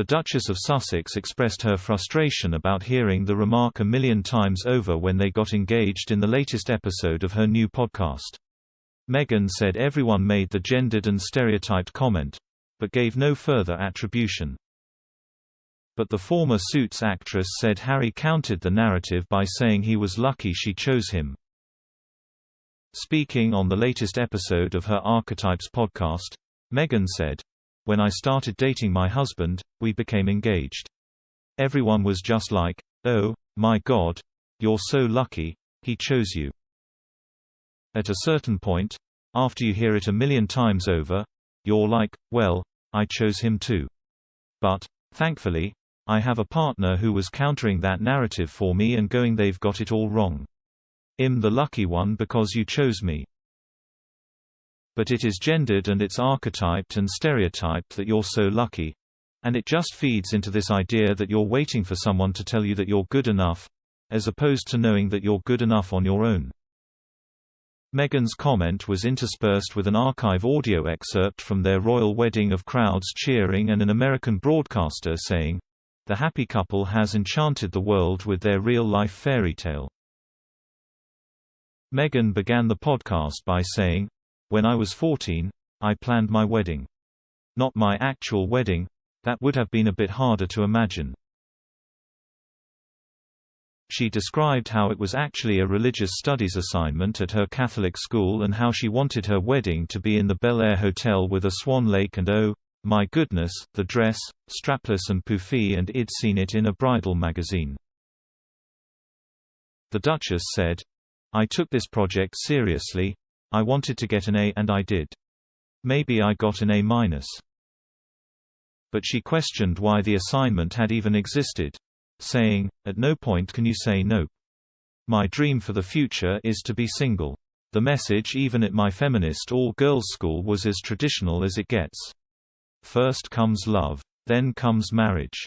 The Duchess of Sussex expressed her frustration about hearing the remark a million times over when they got engaged in the latest episode of her new podcast. Meghan said everyone made the gendered and stereotyped comment, but gave no further attribution. But the former Suits actress said Harry countered the narrative by saying he was lucky she chose him. Speaking on the latest episode of her Archetypes podcast, Meghan said, "When I started dating my husband, we became engaged. Everyone was just like, 'Oh, my God, you're so lucky, he chose you.' At a certain point, after you hear it a million times over, you're like, well, I chose him too. But, thankfully, I have a partner who was countering that narrative for me and going they've got it all wrong. I'm the lucky one because you chose me. But it is gendered and it's archetyped and stereotyped that you're so lucky. And it just feeds into this idea that you're waiting for someone to tell you that you're good enough, as opposed to knowing that you're good enough on your own." Meghan's comment was interspersed with an archive audio excerpt from their royal wedding of crowds cheering and an American broadcaster saying, "The happy couple has enchanted the world with their real-life fairy tale." Meghan began the podcast by saying, "When I was 14, I planned my wedding. Not my actual wedding, that would have been a bit harder to imagine." She described how it was actually a religious studies assignment at her Catholic school and how she wanted her wedding to be in the Bel Air Hotel with a swan lake and oh, my goodness, the dress, strapless and poofy, and I'd seen it in a bridal magazine. The Duchess said, "I took this project seriously. I wanted to get an A and I did. Maybe I got an A-. But she questioned why the assignment had even existed, saying, "At no point can you say no. My dream for the future is to be single. The message even at my feminist all-girls school was as traditional as it gets. First comes love. Then comes marriage."